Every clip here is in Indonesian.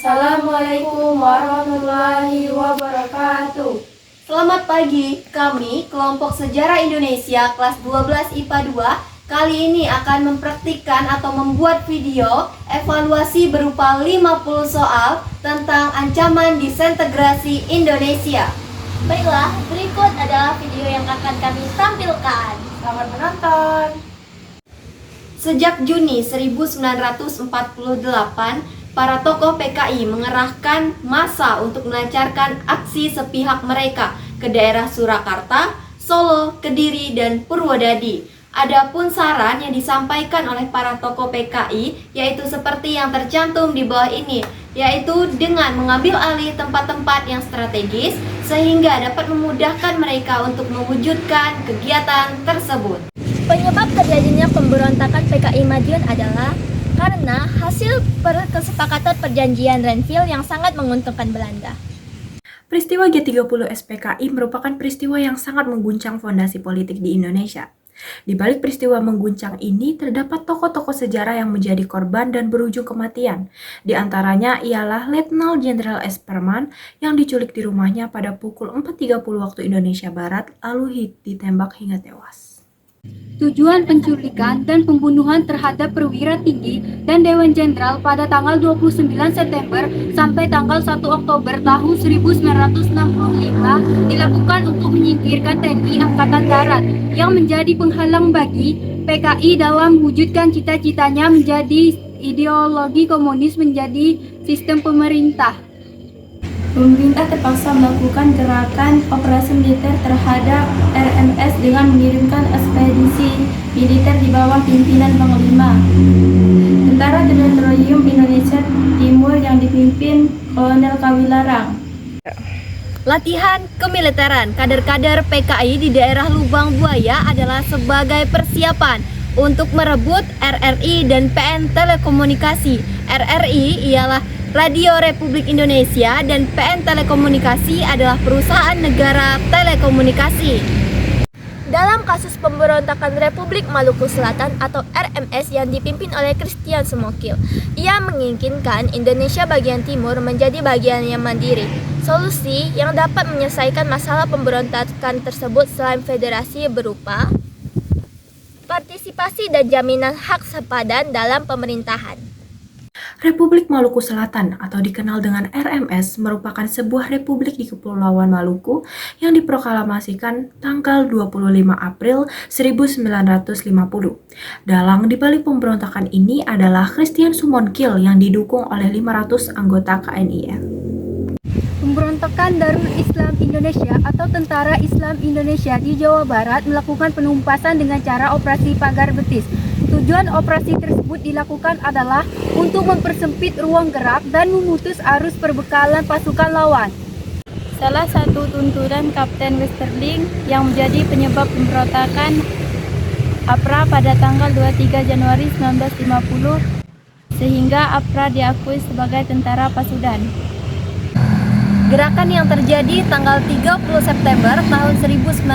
Assalamualaikum warahmatullahi wabarakatuh. Selamat pagi, kami kelompok Sejarah Indonesia kelas 12 IPA 2 kali ini akan mempraktikkan atau membuat video evaluasi berupa 50 soal tentang ancaman disintegrasi Indonesia. Baiklah, berikut adalah video yang akan kami tampilkan. Selamat menonton. Sejak Juni 1948, para tokoh PKI mengerahkan massa untuk melancarkan aksi sepihak mereka ke daerah Surakarta, Solo, Kediri, dan Purwodadi. Adapun saran yang disampaikan oleh para tokoh PKI yaitu seperti yang tercantum di bawah ini, yaitu dengan mengambil alih tempat-tempat yang strategis sehingga dapat memudahkan mereka untuk mewujudkan kegiatan tersebut. Penyebab terjadinya pemberontakan PKI Madiun adalah karena hasil kesepakatan perjanjian Renville yang sangat menguntungkan Belanda. Peristiwa G30 SPKI merupakan peristiwa yang sangat mengguncang fondasi politik di Indonesia. Di balik peristiwa mengguncang ini terdapat tokoh-tokoh sejarah yang menjadi korban dan berujung kematian. Di antaranya ialah Letnan Jenderal S. Perman yang diculik di rumahnya pada pukul 4.30 waktu Indonesia Barat lalu ditembak hingga tewas. Tujuan penculikan dan pembunuhan terhadap perwira tinggi dan Dewan Jenderal pada tanggal 29 September sampai tanggal 1 Oktober tahun 1965 dilakukan untuk menyingkirkan TNI Angkatan Darat yang menjadi penghalang bagi PKI dalam mewujudkan cita-citanya menjadi ideologi komunis menjadi sistem pemerintah. Pemerintah terpaksa melakukan gerakan operasi militer terhadap RMS dengan mengirimkan ekspedisi militer di bawah pimpinan Panglima Tentara Teritorium Indonesia Timur yang dipimpin Kolonel Kawilarang. Latihan kemiliteran kader-kader PKI di daerah Lubang Buaya adalah sebagai persiapan untuk merebut RRI dan PN Telekomunikasi. RRI ialah Radio Republik Indonesia dan PN Telekomunikasi adalah perusahaan negara telekomunikasi. Dalam kasus pemberontakan Republik Maluku Selatan atau RMS yang dipimpin oleh Christian Semokil, ia menginginkan Indonesia bagian timur menjadi bagian yang mandiri. Solusi yang dapat menyelesaikan masalah pemberontakan tersebut selain federasi berupa partisipasi dan jaminan hak sepadan dalam pemerintahan. Republik Maluku Selatan atau dikenal dengan RMS merupakan sebuah republik di Kepulauan Maluku yang diproklamasikan tanggal 25 April 1950. Dalang di balik pemberontakan ini adalah Christian Sumonkil yang didukung oleh 500 anggota KNIF. Pemberontakan Darul Islam Indonesia atau Tentara Islam Indonesia di Jawa Barat melakukan penumpasan dengan cara operasi pagar betis. Tujuan operasi tersebut dilakukan adalah untuk mempersempit ruang gerak dan memutus arus perbekalan pasukan lawan. Salah satu tuntutan Kapten Westerling yang menjadi penyebab pemberontakan APRA pada tanggal 23 Januari 1950 sehingga APRA diakui sebagai tentara Pasudan. Gerakan yang terjadi tanggal 30 September tahun 1965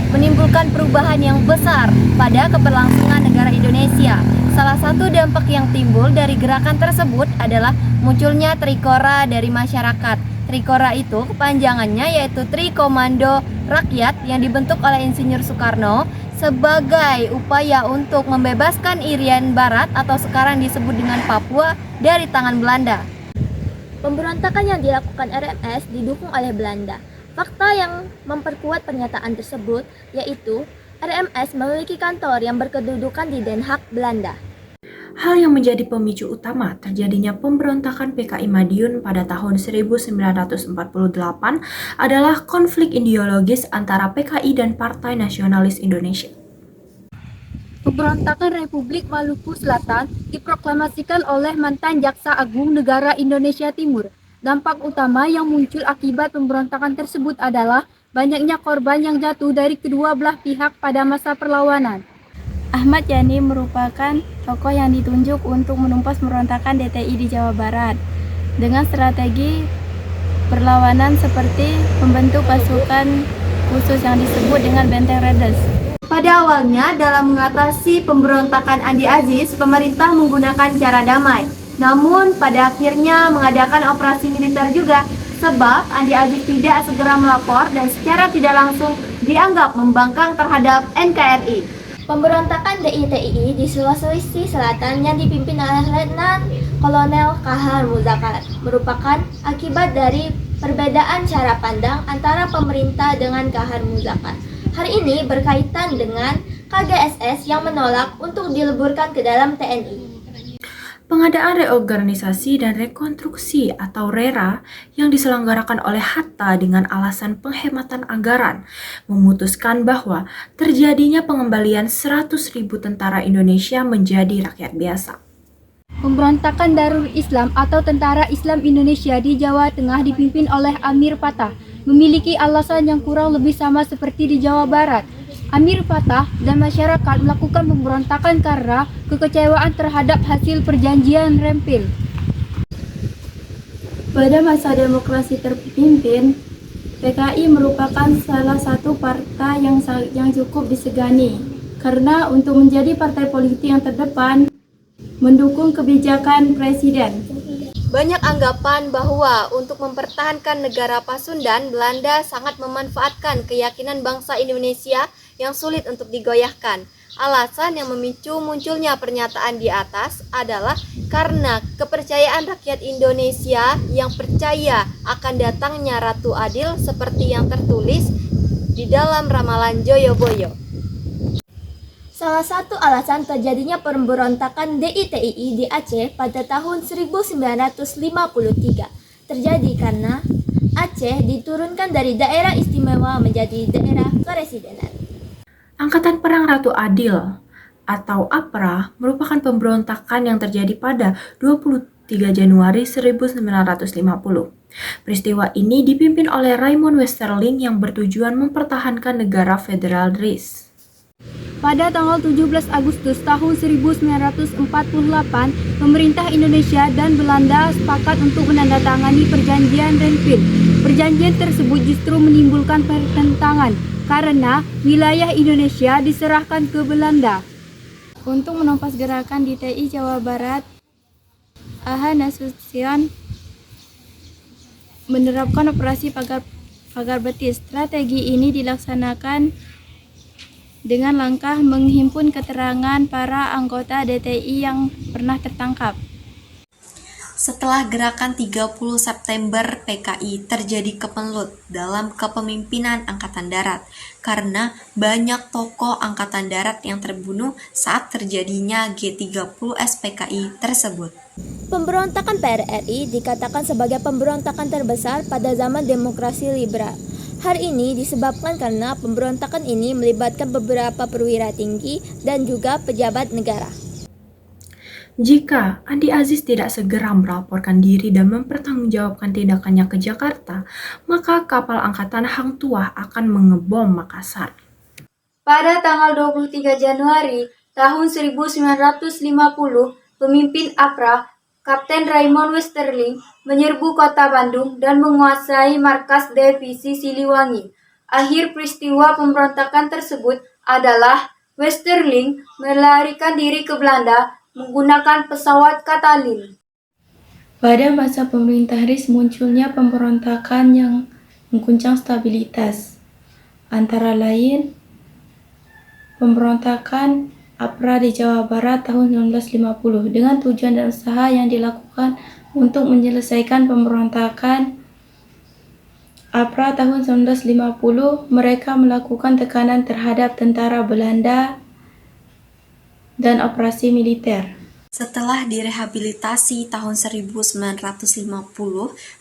menimbulkan perubahan yang besar pada keberlangsungan negara Indonesia. Salah satu dampak yang timbul dari gerakan tersebut adalah munculnya Trikora dari masyarakat. Trikora itu kepanjangannya yaitu Tri Komando Rakyat yang dibentuk oleh Insinyur Soekarno sebagai upaya untuk membebaskan Irian Barat atau sekarang disebut dengan Papua dari tangan Belanda. Pemberontakan yang dilakukan RMS didukung oleh Belanda. Fakta yang memperkuat pernyataan tersebut yaitu RMS memiliki kantor yang berkedudukan di Den Haag, Belanda. Hal yang menjadi pemicu utama terjadinya pemberontakan PKI Madiun pada tahun 1948 adalah konflik ideologis antara PKI dan Partai Nasionalis Indonesia. Pemberontakan Republik Maluku Selatan diproklamasikan oleh mantan Jaksa Agung Negara Indonesia Timur. Dampak utama yang muncul akibat pemberontakan tersebut adalah banyaknya korban yang jatuh dari kedua belah pihak pada masa perlawanan. Ahmad Yani merupakan tokoh yang ditunjuk untuk menumpas pemberontakan DTI di Jawa Barat dengan strategi perlawanan seperti membentuk pasukan khusus yang disebut dengan Benteng Raiders. Pada awalnya, dalam mengatasi pemberontakan Andi Aziz, pemerintah menggunakan cara damai. Namun pada akhirnya mengadakan operasi militer juga, sebab Andi Aziz tidak segera melapor dan secara tidak langsung dianggap membangkang terhadap NKRI. Pemberontakan DITII di Sulawesi Selatan yang dipimpin oleh Letnan Kolonel Kahar Muzakar merupakan akibat dari perbedaan cara pandang antara pemerintah dengan Kahar Muzakar. Hal ini berkaitan dengan KGSS yang menolak untuk dileburkan ke dalam TNI. Pengadaan reorganisasi dan rekonstruksi atau RERA yang diselenggarakan oleh Hatta dengan alasan penghematan anggaran memutuskan bahwa terjadinya pengembalian 100.000 tentara Indonesia menjadi rakyat biasa. Pemberontakan Darul Islam atau Tentara Islam Indonesia di Jawa Tengah dipimpin oleh Amir Patah memiliki alasan yang kurang lebih sama seperti di Jawa Barat. Amir Patah dan masyarakat melakukan pemberontakan karena kekecewaan terhadap hasil perjanjian Rempil. Pada masa demokrasi terpimpin, PKI merupakan salah satu partai yang cukup disegani karena untuk menjadi partai politik yang terdepan mendukung kebijakan presiden. Banyak anggapan bahwa untuk mempertahankan negara Pasundan, Belanda sangat memanfaatkan keyakinan bangsa Indonesia yang sulit untuk digoyahkan. Alasan yang memicu munculnya pernyataan di atas adalah karena kepercayaan rakyat Indonesia yang percaya akan datangnya Ratu Adil seperti yang tertulis di dalam ramalan Joyoboyo. Salah satu alasan terjadinya pemberontakan DITII di Aceh pada tahun 1953 terjadi karena Aceh diturunkan dari daerah istimewa menjadi daerah kepresidenan. Angkatan Perang Ratu Adil atau APRA merupakan pemberontakan yang terjadi pada 23 Januari 1950. Peristiwa ini dipimpin oleh Raymond Westerling yang bertujuan mempertahankan negara federal RIS. Pada tanggal 17 Agustus tahun 1948, pemerintah Indonesia dan Belanda sepakat untuk menandatangani perjanjian Rempil. Perjanjian tersebut justru menimbulkan pertentangan karena wilayah Indonesia diserahkan ke Belanda. Untuk menumpas gerakan DITII Jawa Barat, AH Nasution menerapkan operasi pagar betis. Strategi ini dilaksanakan dengan langkah menghimpun keterangan para anggota DITII yang pernah tertangkap. Setelah gerakan 30 September PKI terjadi kemelut dalam kepemimpinan Angkatan Darat karena banyak tokoh Angkatan Darat yang terbunuh saat terjadinya G30 SPKI tersebut. Pemberontakan PRRI dikatakan sebagai pemberontakan terbesar pada zaman demokrasi liberal. Hal ini disebabkan karena pemberontakan ini melibatkan beberapa perwira tinggi dan juga pejabat negara. Jika Andi Aziz tidak segera melaporkan diri dan mempertanggungjawabkan tindakannya ke Jakarta, maka kapal angkatan Hang Tuah akan mengebom Makassar. Pada tanggal 23 Januari tahun 1950, pemimpin APRA, Kapten Raymond Westerling, menyerbu kota Bandung dan menguasai markas divisi Siliwangi. Akhir peristiwa pemberontakan tersebut adalah Westerling melarikan diri ke Belanda menggunakan pesawat Katalin. Pada masa pemerintah RIS munculnya pemberontakan yang mengguncang stabilitas, antara lain pemberontakan APRA di Jawa Barat tahun 1950 dengan tujuan dan usaha yang dilakukan untuk menyelesaikan pemberontakan APRA tahun 1950. Mereka melakukan tekanan terhadap tentara Belanda dan operasi militer. Setelah direhabilitasi tahun 1950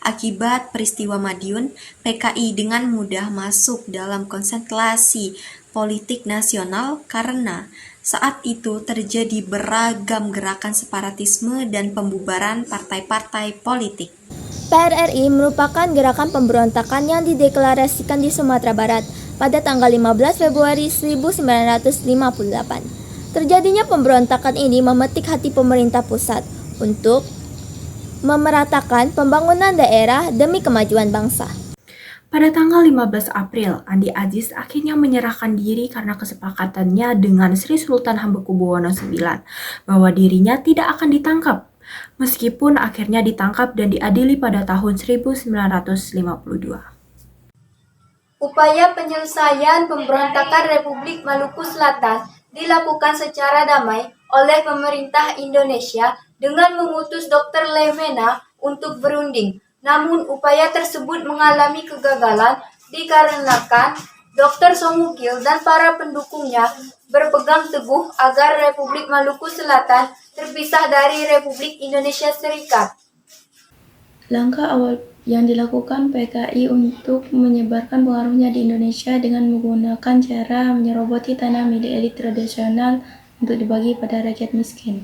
akibat peristiwa Madiun, PKI dengan mudah masuk dalam konstelasi politik nasional karena saat itu terjadi beragam gerakan separatisme dan pembubaran partai-partai politik. PRRI merupakan gerakan pemberontakan yang dideklarasikan di Sumatera Barat pada tanggal 15 Februari 1958. Terjadinya pemberontakan ini memetik hati pemerintah pusat untuk memeratakan pembangunan daerah demi kemajuan bangsa. Pada tanggal 15 April, Andi Aziz akhirnya menyerahkan diri karena kesepakatannya dengan Sri Sultan Hamengkubuwono IX bahwa dirinya tidak akan ditangkap. meskipun akhirnya ditangkap dan diadili pada tahun 1952. Upaya penyelesaian pemberontakan Republik Maluku Selatan dilakukan secara damai oleh pemerintah Indonesia dengan mengutus Dr. Lemena untuk berunding. Namun upaya tersebut mengalami kegagalan dikarenakan Dr. Somukil dan para pendukungnya berpegang teguh agar Republik Maluku Selatan terpisah dari Republik Indonesia Serikat. Langkah awal yang dilakukan PKI untuk menyebarkan pengaruhnya di Indonesia dengan menggunakan cara menyeroboti tanah milik elit tradisional untuk dibagi pada rakyat miskin.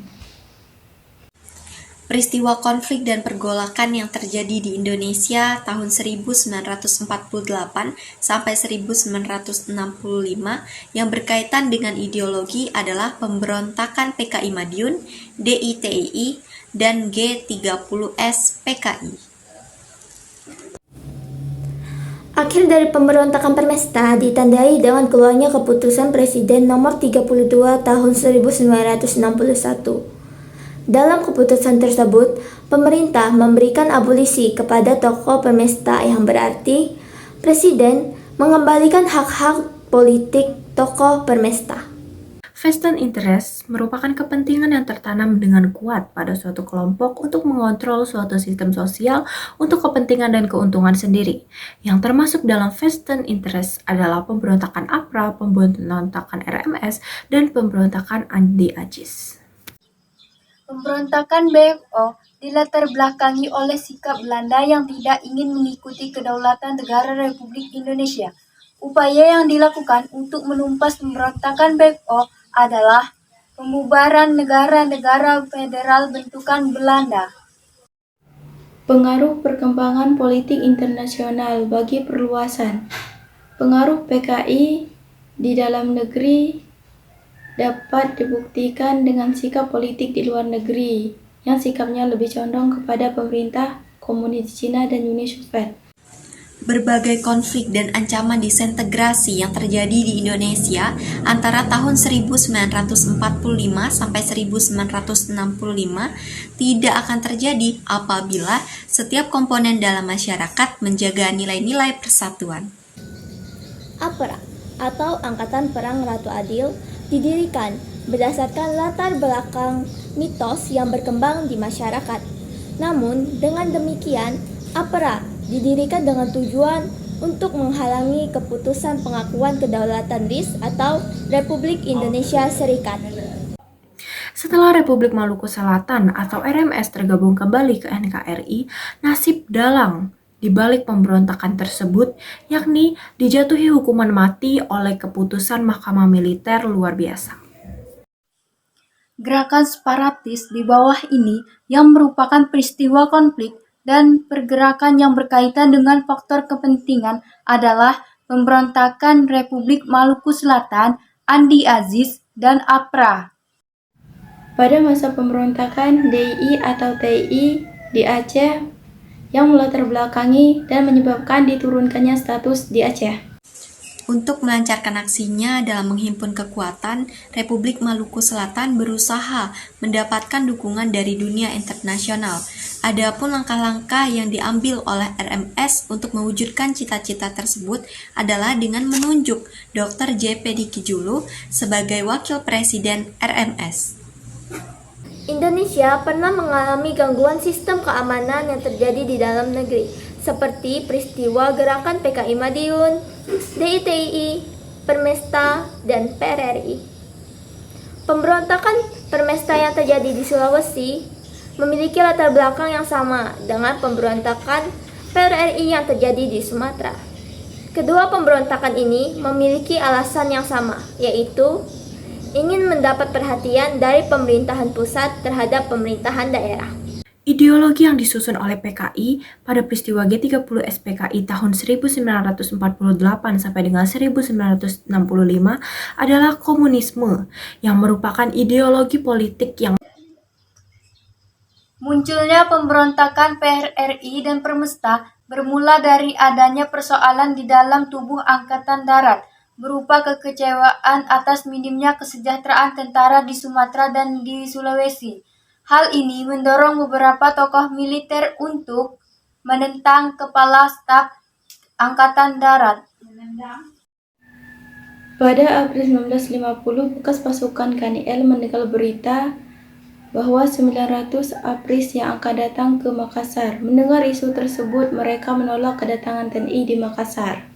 Peristiwa konflik dan pergolakan yang terjadi di Indonesia tahun 1948 sampai 1965 yang berkaitan dengan ideologi adalah pemberontakan PKI Madiun, DITII, dan G30S PKI. Akhir dari pemberontakan Permesta ditandai dengan keluarnya keputusan Presiden nomor 32 tahun 1961. Dalam keputusan tersebut, pemerintah memberikan abolisi kepada tokoh Permesta yang berarti Presiden mengembalikan hak-hak politik tokoh Permesta. Vested interest merupakan kepentingan yang tertanam dengan kuat pada suatu kelompok untuk mengontrol suatu sistem sosial untuk kepentingan dan keuntungan sendiri. Yang termasuk dalam vested interest adalah pemberontakan APRA, pemberontakan RMS, dan pemberontakan Andi Agis. Pemberontakan BMO dilatar belakangi oleh sikap Belanda yang tidak ingin mengikuti kedaulatan negara Republik Indonesia. Upaya yang dilakukan untuk menumpas pemberontakan BMO adalah pembubaran negara-negara federal bentukan Belanda. Pengaruh perkembangan politik internasional bagi perluasan. Pengaruh PKI di dalam negeri dapat dibuktikan dengan sikap politik di luar negeri yang sikapnya lebih condong kepada pemerintah komunis Cina dan Uni Soviet. Berbagai konflik dan ancaman disintegrasi yang terjadi di Indonesia antara tahun 1945 sampai 1965 tidak akan terjadi apabila setiap komponen dalam masyarakat menjaga nilai-nilai persatuan. APRA atau Angkatan Perang Ratu Adil didirikan berdasarkan latar belakang mitos yang berkembang di masyarakat. Namun, dengan demikian, APRA didirikan dengan tujuan untuk menghalangi keputusan pengakuan kedaulatan RIS atau Republik Indonesia Serikat. Setelah Republik Maluku Selatan atau RMS tergabung kembali ke NKRI, nasib dalang di balik pemberontakan tersebut yakni dijatuhi hukuman mati oleh keputusan Mahkamah Militer luar biasa. Gerakan separatis di bawah ini yang merupakan peristiwa konflik dan pergerakan yang berkaitan dengan faktor kepentingan adalah pemberontakan Republik Maluku Selatan, Andi Agis, dan APRA. Pada masa pemberontakan DII atau TII di Aceh yang melatar belakangi dan menyebabkan diturunkannya status di Aceh. Untuk melancarkan aksinya dalam menghimpun kekuatan, Republik Maluku Selatan berusaha mendapatkan dukungan dari dunia internasional. Adapun langkah-langkah yang diambil oleh RMS untuk mewujudkan cita-cita tersebut adalah dengan menunjuk Dr. J.P. Dikijulu sebagai Wakil Presiden RMS. Indonesia pernah mengalami gangguan sistem keamanan yang terjadi di dalam negeri, seperti peristiwa gerakan PKI Madiun, DITII, Permesta, dan PRRI. Pemberontakan Permesta yang terjadi di Sulawesi memiliki latar belakang yang sama dengan pemberontakan PRRI yang terjadi di Sumatera. Kedua pemberontakan ini memiliki alasan yang sama, yaitu ingin mendapat perhatian dari pemerintahan pusat terhadap pemerintahan daerah. Ideologi yang disusun oleh PKI pada peristiwa G30 SPKI tahun 1948 sampai dengan 1965 adalah komunisme yang merupakan ideologi politik yang Munculnya pemberontakan PRRI dan Permesta bermula dari adanya persoalan di dalam tubuh Angkatan Darat, berupa kekecewaan atas minimnya kesejahteraan tentara di Sumatera dan di Sulawesi. Hal ini mendorong beberapa tokoh militer untuk menentang Kepala Staf Angkatan Darat. Pada April 1950, bekas pasukan KNL mendengar berita bahwa 900 APRIS yang akan datang ke Makassar. Mendengar isu tersebut, mereka menolak kedatangan TNI di Makassar.